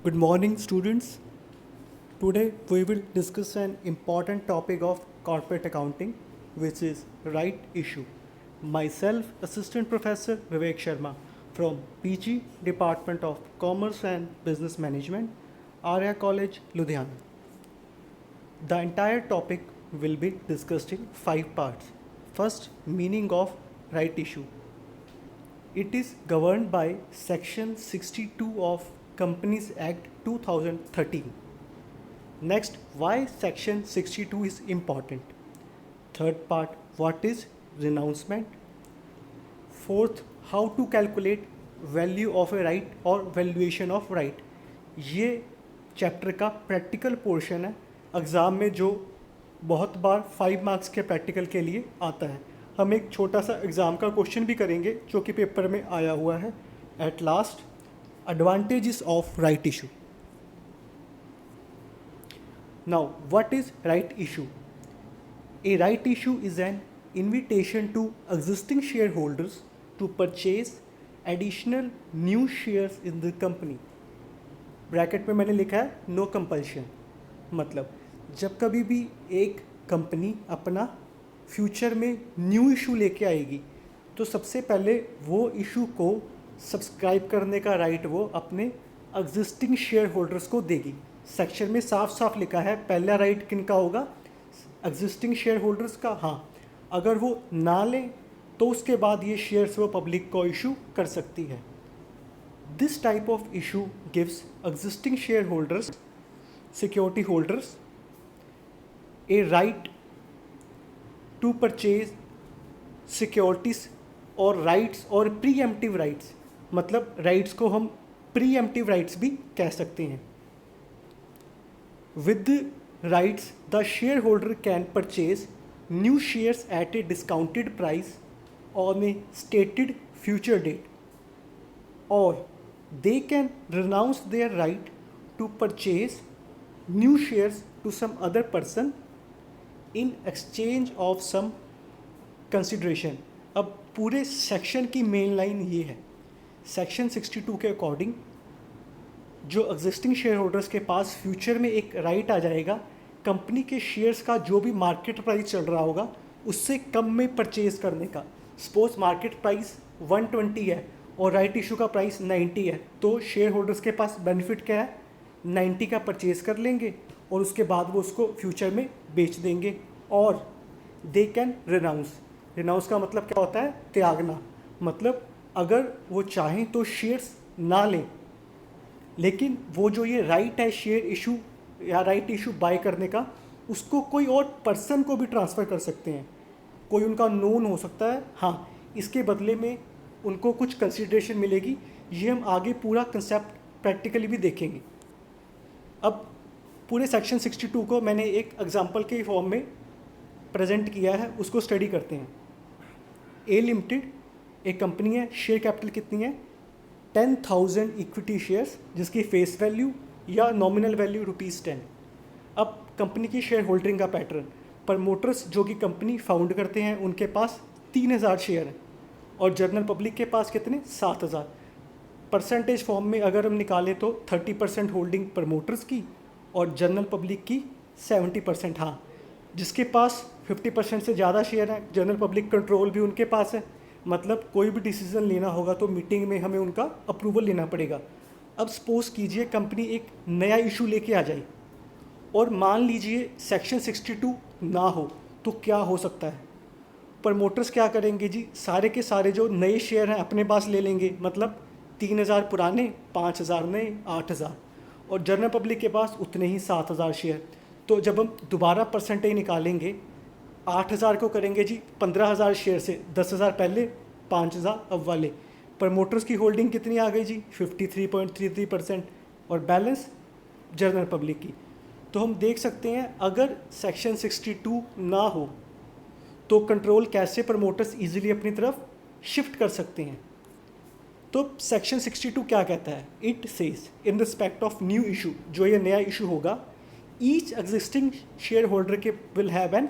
Good morning, students. Today we will discuss an important topic of corporate accounting, which is right issue. Myself, Assistant Professor Vivek Sharma from PG Department of Commerce and Business Management, Arya College, Ludhiana. The entire topic will be discussed in 5 parts. First, meaning of right issue. It is governed by Section 62 of Companies Act 2013. Next, why Section 62 is important. Third part, what is renouncement. Fourth, how to calculate value of a right और valuation of right. ये chapter का practical portion है exam में, जो बहुत बार 5 marks के practical के लिए आता है. हम एक छोटा सा एग्ज़ाम का क्वेश्चन भी करेंगे जो कि पेपर में आया हुआ है. At last, advantages of right issue. Now what is right issue? A right issue is an invitation to existing shareholders to purchase additional new shares in the company. Bracket में मैंने लिखा है नो कंपल्शन. मतलब जब कभी भी एक company अपना फ्यूचर में न्यू इशू लेके आएगी तो सबसे पहले वो इशू को सब्सक्राइब करने का राइट वो अपने एग्जिस्टिंग शेयर होल्डर्स को देगी. सेक्शन में साफ साफ लिखा है पहला राइट किन का होगा, एग्जिस्टिंग शेयर होल्डर्स का. हाँ, अगर वो ना लें तो उसके बाद ये शेयर्स वो पब्लिक को इशू कर सकती है. This type of issue gives existing shareholders, security holders, a right to purchase securities और राइट्स और प्रीएम्प्टिव राइट्स. मतलब राइट्स को हम प्रीएम्प्टिव राइट्स भी कह सकते हैं. With rights, the shareholder can purchase new shares at a discounted price on a stated future date, or they can renounce their right to purchase new shares to some other person in exchange of some consideration. अब पूरे section की main line ये है. Section 62 के according जो existing share holders के पास future में एक राइट आ जाएगा कंपनी के शेयर्स का जो भी मार्केट प्राइस चल रहा होगा उससे कम में परचेज करने का. सपोज मार्केट प्राइस 120 है और राइट इशू का प्राइस 90 है, तो शेयर होल्डर्स के पास बेनिफिट क्या है, 90 का परचेज कर लेंगे और उसके बाद वो उसको फ्यूचर में बेच देंगे. और दे कैन रिनाउंस. रिनाउंस का मतलब क्या होता है, त्यागना. मतलब अगर वो चाहें तो शेयर्स ना लें, लेकिन वो जो ये राइट है शेयर इशू या राइट इशू बाय करने का, उसको कोई और पर्सन को भी ट्रांसफ़र कर सकते हैं. कोई उनका नोन हो सकता है. हाँ, इसके बदले में उनको कुछ कंसिडरेशन मिलेगी. ये हम आगे पूरा कंसेप्ट प्रैक्टिकली भी देखेंगे. अब पूरे सेक्शन 62 को मैंने एक एग्जांपल के फॉर्म में प्रेजेंट किया है, उसको स्टडी करते हैं. ए लिमिटेड एक कंपनी है, शेयर कैपिटल कितनी है, 10,000 इक्विटी शेयर्स, जिसकी फेस वैल्यू या नॉमिनल वैल्यू ₹10. अब कंपनी की शेयर होल्डिंग का पैटर्न, प्रमोटर्स जो कि कंपनी फाउंड करते हैं उनके पास 3,000 शेयर हैं और जनरल पब्लिक के पास कितने, 7,000. परसेंटेज फॉर्म में अगर हम निकालें तो 30% होल्डिंग प्रमोटर्स की और जनरल पब्लिक की 70%. हाँ, जिसके पास 50% से ज़्यादा शेयर हैं, जनरल पब्लिक कंट्रोल भी उनके पास है. मतलब कोई भी डिसीजन लेना होगा तो मीटिंग में हमें उनका अप्रूवल लेना पड़ेगा. अब सपोज कीजिए कंपनी एक नया इशू लेके आ जाए और मान लीजिए सेक्शन 62 ना हो, तो क्या हो सकता है. प्रमोटर्स क्या करेंगे जी, सारे के सारे जो नए शेयर हैं अपने पास ले लेंगे. मतलब 3,000 पुराने, 5,000 नए, 8,000, और जनरल पब्लिक के पास उतने ही 7,000 शेयर. तो जब हम दोबारा परसेंटेज निकालेंगे, 8,000 को करेंगे जी 15,000 शेयर से, 10,000 पहले, 5,000 अब वाले. प्रमोटर्स की होल्डिंग कितनी आ गई जी, 53.33%, और बैलेंस जनरल पब्लिक की. तो हम देख सकते हैं अगर सेक्शन 62 ना हो तो कंट्रोल कैसे प्रमोटर्स इजीली अपनी तरफ शिफ्ट कर सकते हैं. तो सेक्शन 62 क्या कहता है, it says in respect of new issue, जो ये नया इशू होगा, ईच एग्जिस्टिंग शेयर होल्डर के will have an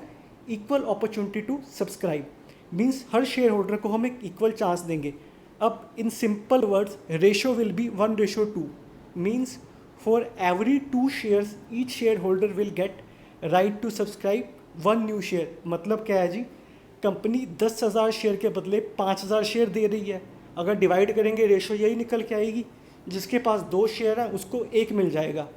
equal opportunity to subscribe. Means हर शेयर होल्डर को हम एक इक्वल चांस देंगे. अब in simple words ratio will be 1:2. Means for every 2 shares each shareholder will get right to subscribe 1 new share. मतलब क्या है जी, company 10,000 share के बदले 5,000 शेयर दे रही है। अगर डिवाइड करेंगे रेशो यही निकल के आएगी, जिसके पास 2 शेयर हैं उसको 1 मिल जाएगा।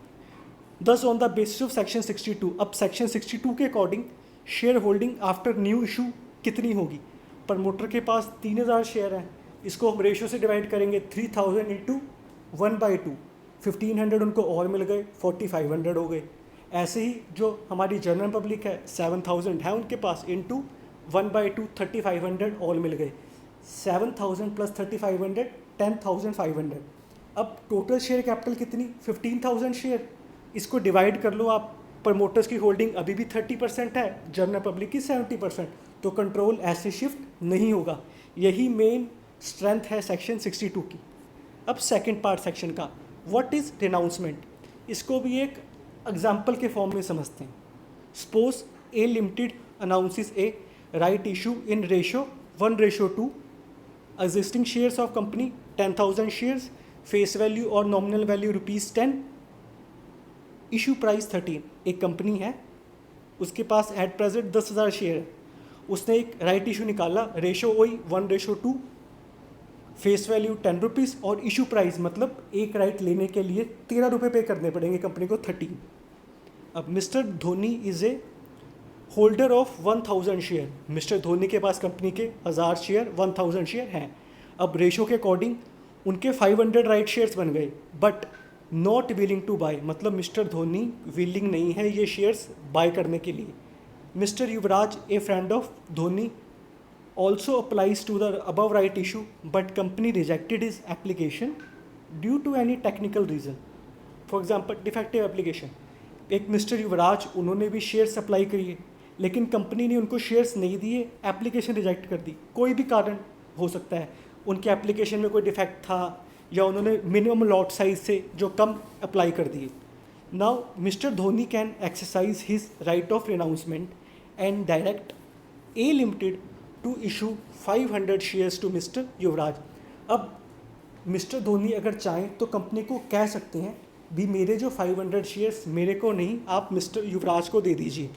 दस on the basis of section 62। अब सेक्शन 62 के according share holding after new issue कितनी होगी। प्रमोटर के पास 3,000 शेयर हैं, इसको हम रेशो से डिवाइड करेंगे 3,000 इंटू 1/2, 1,500 उनको और मिल गए, 4,500 हो गए। ऐसे ही जो हमारी जनरल पब्लिक है 7,000 है उनके पास, इंटू 1/2 3,500 और मिल गए। 7,000 प्लस 3,500 10,500। अब टोटल शेयर कैपिटल कितनी, 15,000 शेयर। इसको डिवाइड कर लो आप, प्रमोटर्स की होल्डिंग अभी भी 30% है, जनरल पब्लिक की 70%, तो कंट्रोल ऐसे शिफ्ट नहीं होगा। यही मेन स्ट्रेंथ है सेक्शन 62 की। अब सेकंड पार्ट सेक्शन का, व्हाट इज़ रिनाउंसमेंट, इसको भी एक एग्जाम्पल के फॉर्म में समझते हैं। Suppose A limited announces A right issue in ratio 1:2, existing shares of company 10,000 shares, face value और नॉमिनल वैल्यू ₹10, इशू प्राइस 13। एक कंपनी है, उसके पास एट प्रेजेंट 10,000 शेयर है, उसने एक राइट इशू निकाला, रेशो वही 1:2, फेस वैल्यू ₹10 और इशू प्राइस मतलब एक राइट लेने के लिए ₹13 पे करने पड़ेंगे कंपनी को 13। अब mister Dhoni is a holder of 1,000 share, mister Dhoni के पास कंपनी के 1,000 शेयर 1,000 शेयर हैं। अब रेशो के अकॉर्डिंग उनके 500 राइट शेयर्स बन गए, but not willing to buy, मतलब मिस्टर धोनी विलिंग नहीं है ये शेयर्स बाय करने के लिए। Mister Yuvraj a friend of Dhoni also applies to the above right issue, but company rejected his application due to any technical reason. For example, defective application. एक mister युवराज, उन्होंने भी शेयर्स अप्लाई करिए, लेकिन कंपनी ने उनको शेयर्स नहीं दिए, एप्लीकेशन रिजेक्ट कर दी। कोई भी कारण हो सकता है, उनके एप्लीकेशन में कोई डिफेक्ट था या उन्होंने मिनिमम लॉट साइज से जो कम अप्लाई कर दिए। Now mister Dhoni can exercise his right of renouncement and direct a limited to issue 500 shares to mister Yuvraj. अब मिस्टर धोनी अगर चाहें तो कंपनी को कह सकते हैं भी मेरे जो 500 शेयर्स मेरे को नहीं, आप मिस्टर युवराज को दे दीजिए।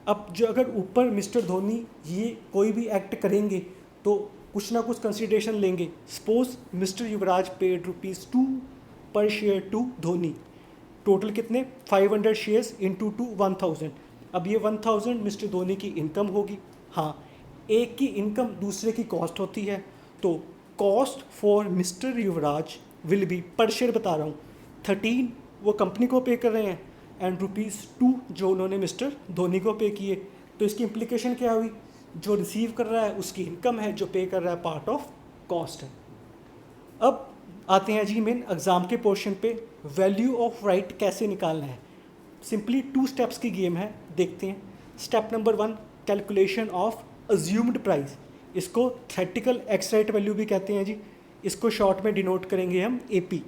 अब जो अगर ऊपर मिस्टर धोनी ये कोई भी एक्ट करेंगे तो कुछ ना कुछ कंसिडरेशन लेंगे। सपोज मिस्टर युवराज पेड ₹2 पर शेयर टू धोनी, टोटल कितने 500 शेयर्स इंटू 1,000। अब ये 1,000 मिस्टर धोनी की इनकम होगी। हाँ, एक की इनकम दूसरे की कॉस्ट होती है, तो cost for mister Yuvraj will be, पर शेयर बता रहा हूँ, 13 वो कंपनी को पे कर रहे हैं एंड ₹2 जो उन्होंने मिस्टर धोनी को पे किए। तो इसकी इम्प्लीकेशन क्या हुई, जो रिसीव कर रहा है उसकी इनकम है, जो पे कर रहा है पार्ट ऑफ कॉस्ट है। अब आते हैं जी मेन एग्ज़ाम के पोर्शन पे, वैल्यू ऑफ राइट कैसे निकालना है। सिंपली 2 स्टेप्स की गेम है, देखते हैं। Step number 1, calculation of assumed price, इसको थ्योरेटिकल एक्स राइट वैल्यू भी कहते हैं जी, इसको शॉर्ट में डिनोट करेंगे हम AP।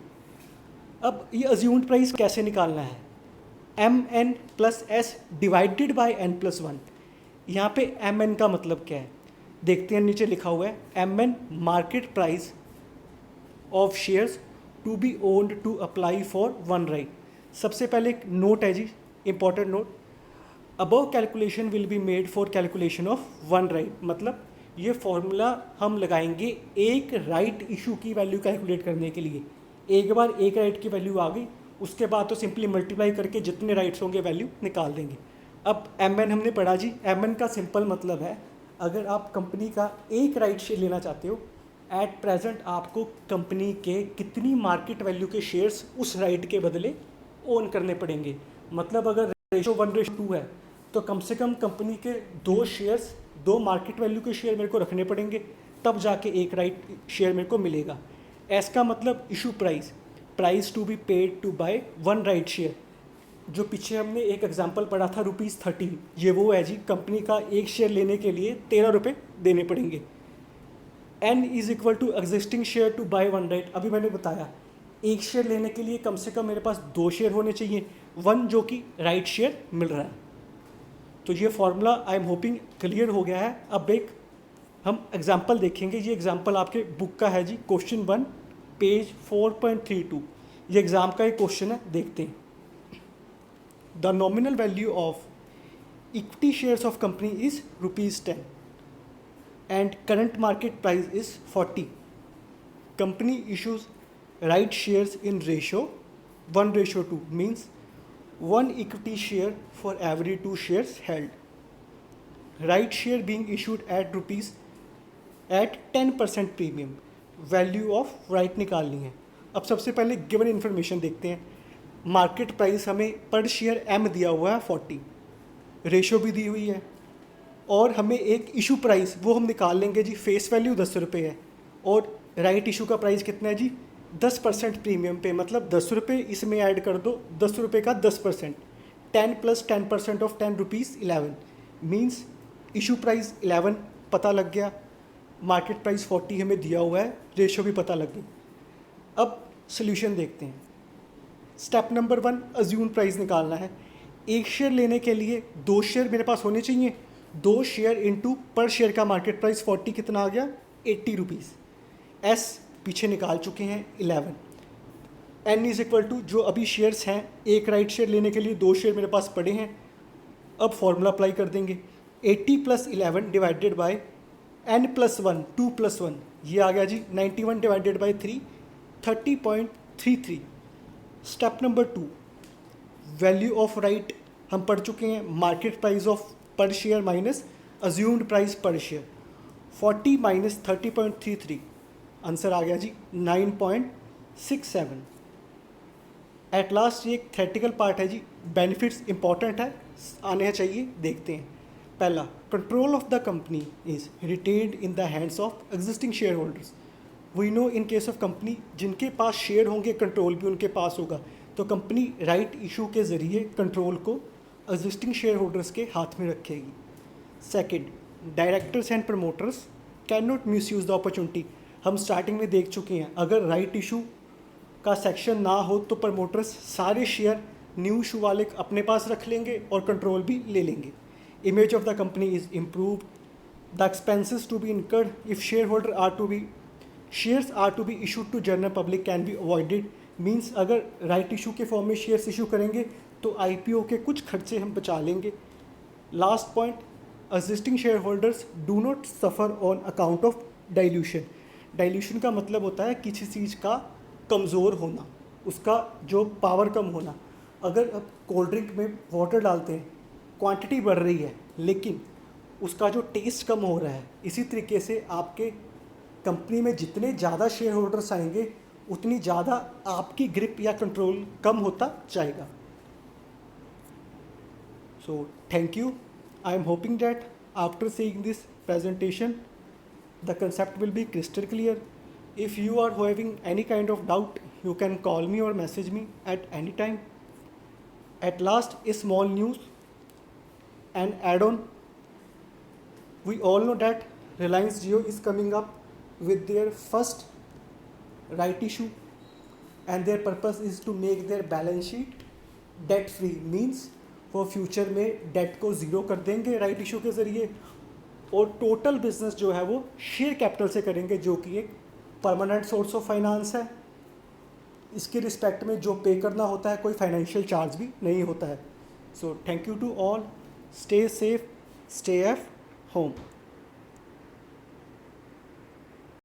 अब ये अज्यूम्ड प्राइस कैसे निकालना है, MN + S divided by N+1। यहाँ पे MN का मतलब क्या है, देखते हैं, नीचे लिखा हुआ है MN market price of shares to be owned to apply for 1 right. सबसे पहले एक नोट है जी, important note, above calculation will be made for calculation of 1 right. मतलब ये फॉर्मूला हम लगाएंगे एक राइट इशू की वैल्यू कैलकुलेट करने के लिए। एक बार एक राइट की वैल्यू आ गई, उसके बाद तो सिंपली मल्टीप्लाई करके जितने राइट्स होंगे वैल्यू निकाल देंगे। अब MN हमने पढ़ा जी, MN का सिंपल मतलब है अगर आप कंपनी का एक राइट शेयर लेना चाहते हो, एट प्रेजेंट आपको कंपनी के कितनी मार्केट वैल्यू के शेयर्स उस राइट के बदले ओन करने पड़ेंगे। मतलब अगर रेशो 1:2 है तो कम से कम कंपनी के 2 शेयर्स, 2 मार्केट वैल्यू के शेयर मेरे को रखने पड़ेंगे, तब जाके एक राइट शेयर मेरे को मिलेगा। एस का मतलब issue price, price to be paid to buy 1 right share. जो पीछे हमने एक एग्जांपल पढ़ा था ₹13, ये वो है जी, कंपनी का एक शेयर लेने के लिए ₹13 देने पड़ेंगे। N = existing share to buy 1 right. अभी मैंने बताया एक शेयर लेने के लिए कम से कम मेरे पास 2 शेयर होने चाहिए, 1 जो कि राइट शेयर मिल रहा है। तो ये formula I am hoping clear हो गया है। अब एक हम एग्जांपल देखेंगे, ये एग्जांपल आपके बुक का है जी, क्वेश्चन 1 पेज 4.32। ये एग्ज़ाम का एक क्वेश्चन है, देखते हैं। The nominal value of equity shares of company is ₹10 and current market price is 40. Company issues right shares in ratio 1:2, means 1 equity share for every 2 shares held. Right share being issued at rupees at 10% premium. Value of right निकालनी है। अब सबसे पहले given information देखते हैं। Market price हमें पर share M दिया हुआ है 40, रेशो भी दी हुई है, और हमें एक इशू प्राइस वो हम निकाल लेंगे जी, फेस वैल्यू 10 रुपये है, और राइट इशू का प्राइस कितना है जी 10% प्रीमियम पे, मतलब 10 रुपये इसमें ऐड कर दो, 10 रुपये का 10%, 10 + 10% of 10 rupees 11, means issue price 11 पता लग गया, मार्केट प्राइस 40 हमें दिया हुआ है, रेशो भी पता लग गई। अब सोल्यूशन देखते हैं। स्टेप नंबर 1, अज्यूम प्राइस निकालना है। एक शेयर लेने के लिए 2 शेयर मेरे पास होने चाहिए। 2 शेयर इंटू पर शेयर का मार्केट प्राइस 40 कितना आ गया 80 रुपीज़। एस पीछे निकाल चुके हैं 11। एन इज इक्वल टू जो अभी शेयर्स हैं, एक राइट शेयर लेने के लिए 2 शेयर मेरे पास पड़े हैं। अब फॉर्मूला अप्लाई कर देंगे, 80 + 11 डिवाइडेड बाय n + 1 2 + 1, ये आ गया जी 91 divided by 3 30.33। Step number 2, value of right हम पढ़ चुके हैं, मार्केट प्राइस ऑफ पर शेयर माइनस अज्यूम्ड प्राइस पर शेयर, 40 - 30.33, आंसर आ गया जी 9.67। एट लास्ट ये एक थ्योरेटिकल पार्ट है जी, बेनिफिट्स इंपॉर्टेंट है, आने चाहिए, देखते हैं। पहला, control of the company is retained in the hands of existing shareholders. We know in case of company जिनके पास शेयर होंगे कंट्रोल भी उनके पास होगा, तो कंपनी राइट इशू के ज़रिए कंट्रोल को एग्जिस्टिंग शेयर होल्डर्स के हाथ में रखेगी। Second, directors and promoters can not miss use the opportunity. हम स्टार्टिंग में देख चुके हैं, अगर राइट इशू का सेक्शन ना हो तो प्रमोटर्स सारे शेयर न्यू इशू वाले अपने पास रख लेंगे और कंट्रोल भी ले लेंगे। Image of the company is improved, the expenses to be incurred if shares are to be issued to general public can be avoided. Means अगर राइट इशू के फॉर्म में शेयर्स इशू करेंगे तो IPO के कुछ खर्चे हम बचा लेंगे। Last point, existing shareholders do not suffer on account of dilution. Dilution का मतलब होता है किसी चीज़ का कमज़ोर होना, उसका जो पावर कम होना। अगर अब कोल्ड ड्रिंक में वाटर डालते हैं, क्वांटिटी बढ़ रही है लेकिन उसका जो टेस्ट कम हो रहा है, इसी तरीके से आपके कंपनी में जितने ज़्यादा शेयर होल्डर्स आएंगे उतनी ज़्यादा आपकी ग्रिप या कंट्रोल कम होता जाएगा। So thank you. I am hoping that after seeing this presentation, the concept will be crystal clear. If you are having any kind of doubt, you can call me or message me at any time. At last, a small news and add-on. We all know that Reliance Jio is coming up with their first right issue, and their purpose is to make their balance sheet debt free, means वो future में date को zero कर देंगे right issue के ज़रिए, और total business जो है वो शेयर कैपिटल से करेंगे, जो कि एक परमानेंट सोर्स ऑफ फाइनेंस है। इसके रिस्पेक्ट में जो पे करना होता है कोई फाइनेंशियल चार्ज भी नहीं होता है। So thank you to all, stay safe, stay at home.